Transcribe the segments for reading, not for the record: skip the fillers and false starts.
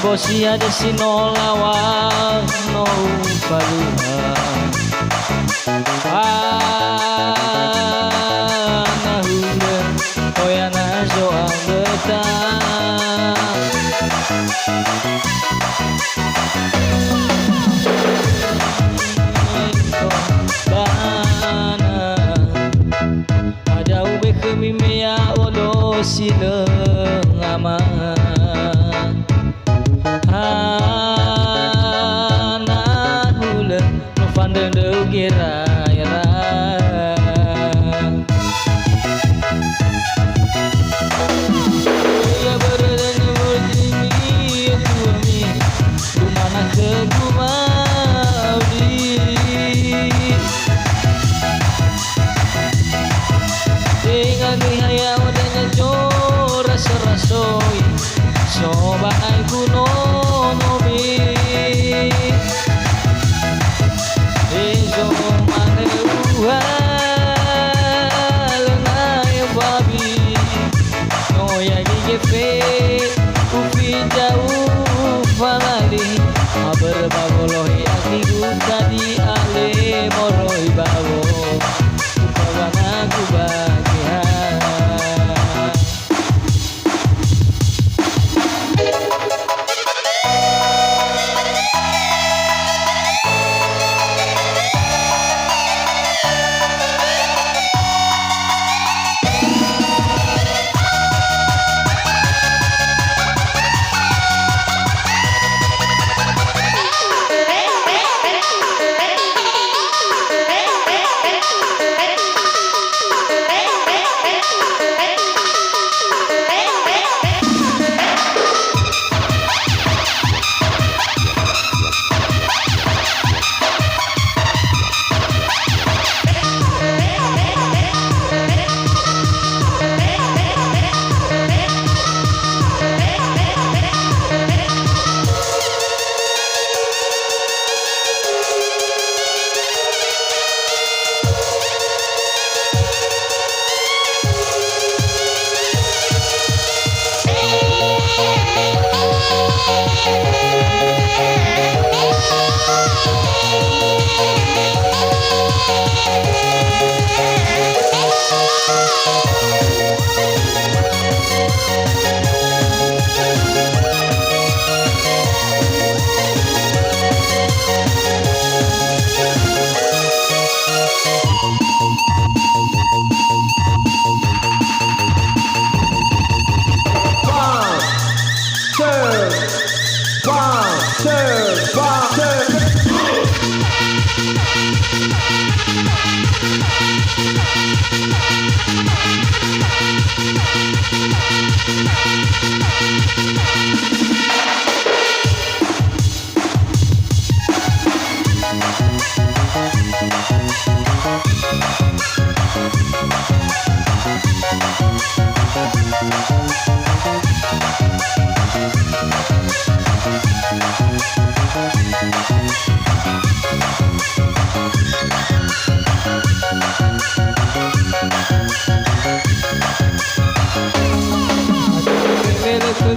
Bosia de sinolawa no paluha nahule oyana jo anggota ada ube kemimea olo sile ngama Soba aku no mobi Ejo mane uhal na babi No ya gefe upi jauh falali Aber babolohi akiku tadi ale moroi bawo Upawana ku bahagia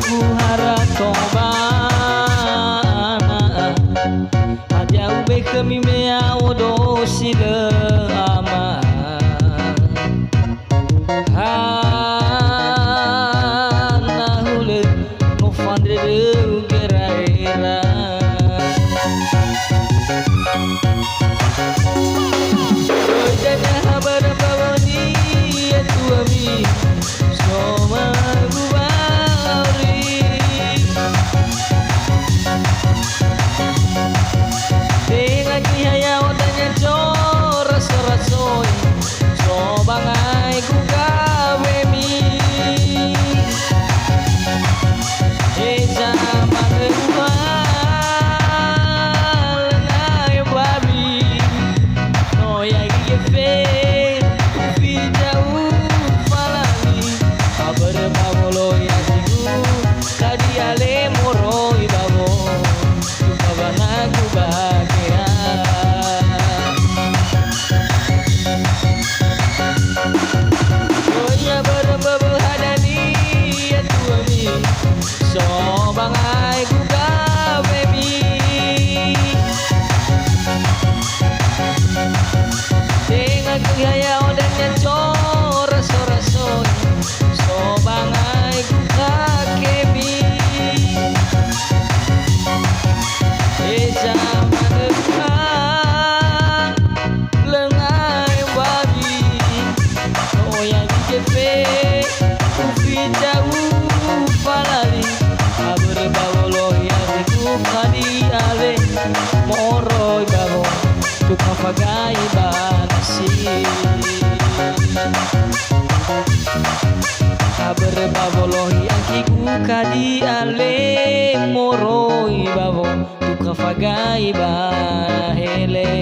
Buhara tobana aja ube kami mea odo sile ama hana hule no fandre de geraira ojana habar bawani etu ami soma jefe fi jauh falali kabar bawolo ya digu kadi ale moro ibabo kabana kubagia oya berbabu hadani ya tuami so bangai buka baby dengan kehayau dan nyanco raso-raso so bangai buka kebi zaman depan lengai babi oh yang dijepe ufi jauh falali kabar bawolo yang kadi ale moro babo tuka fagai banasi kabar bawolo yang kadi ale moro babo tuka fagai bahele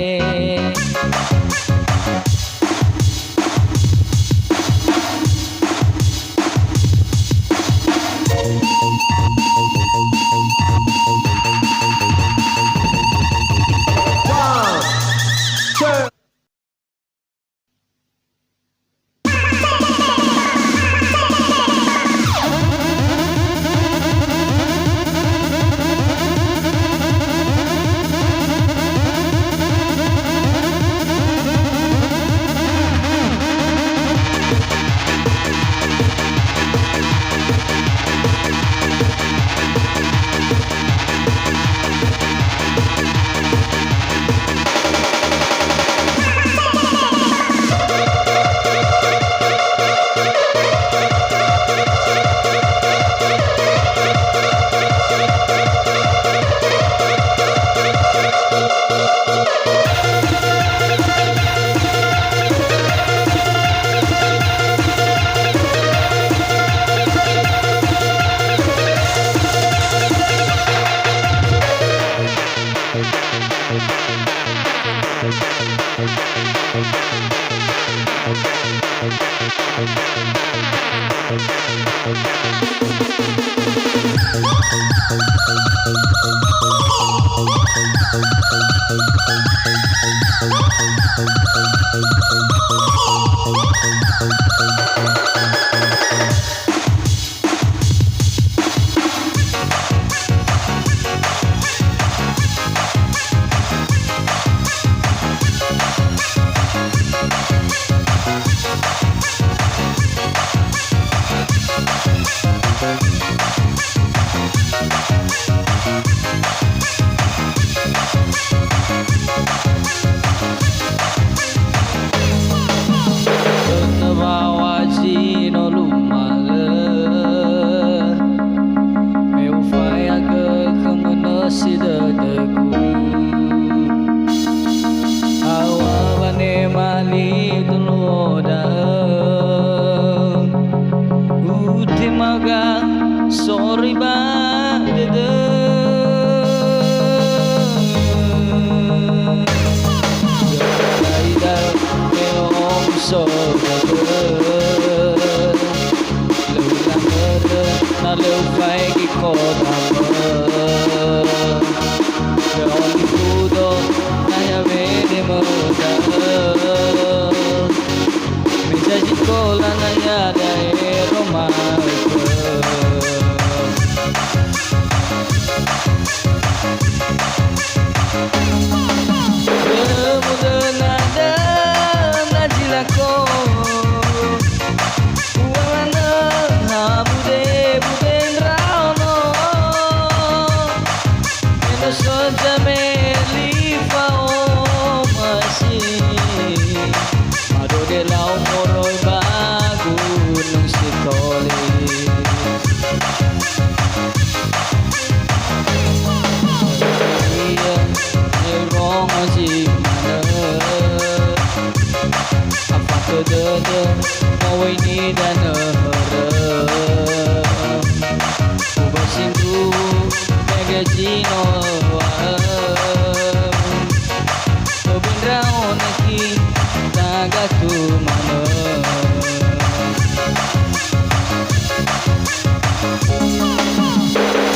Sorry ba dede Gaida meom so dede Lula merde na leu fai ki koda The only kudo na ya vede merde Meja jikola na ya da Roma Mau ini dan Ubasindu Megajino Obindraon aki naga tu mana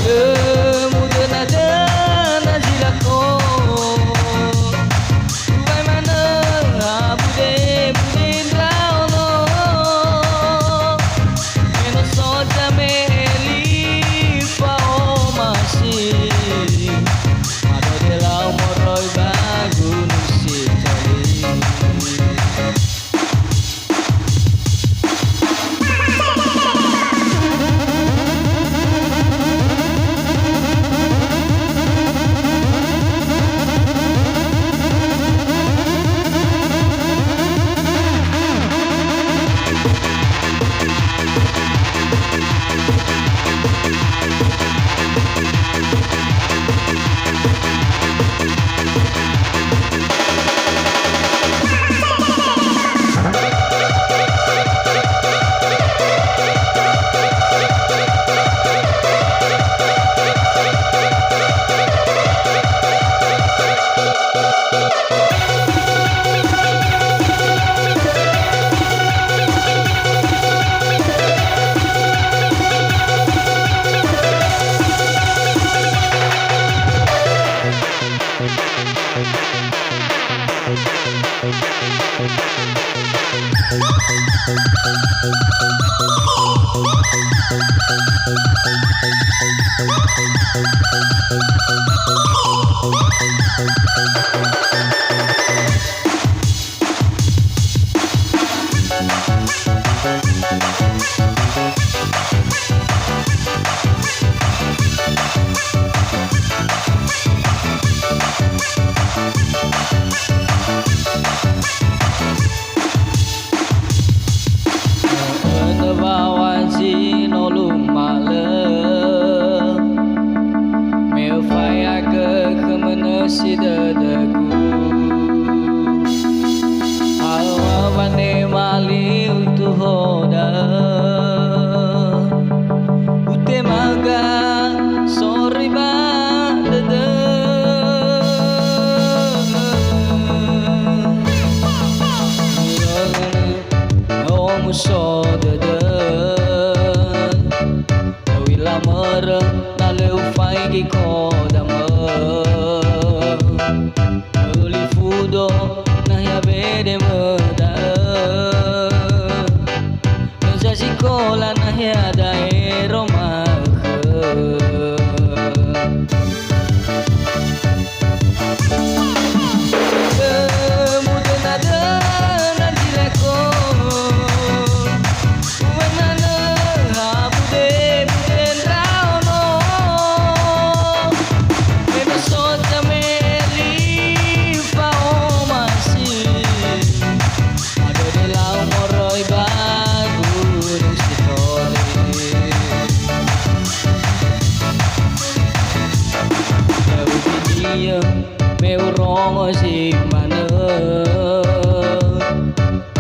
kemudian ada najilako uai mana bude rauno menos soja meli pao masih ada de lau moroi bagu nusi tali si dadaku awane mali utu hoda ute maga sorry ba dada om so dada wila mara na leu fai ki koda Olifudo na ya bede moda Nza sikola na ya daero kemudian ada najilako uemana bude rauno menosota meu rongo si mana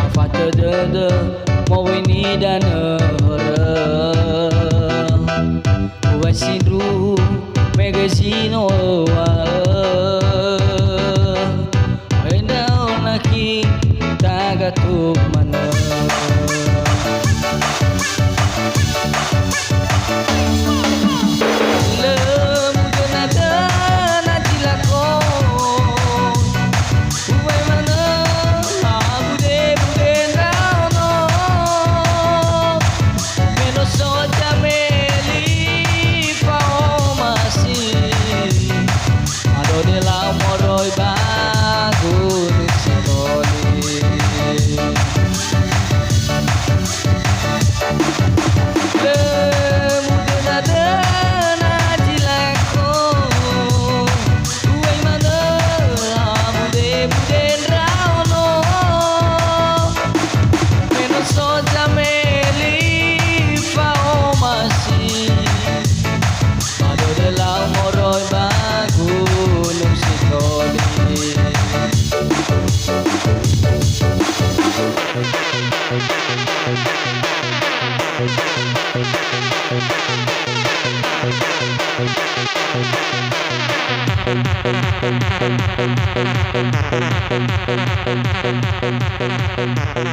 afata dada mau ini dan wasidru megazino endau naki tagatuk mana ไป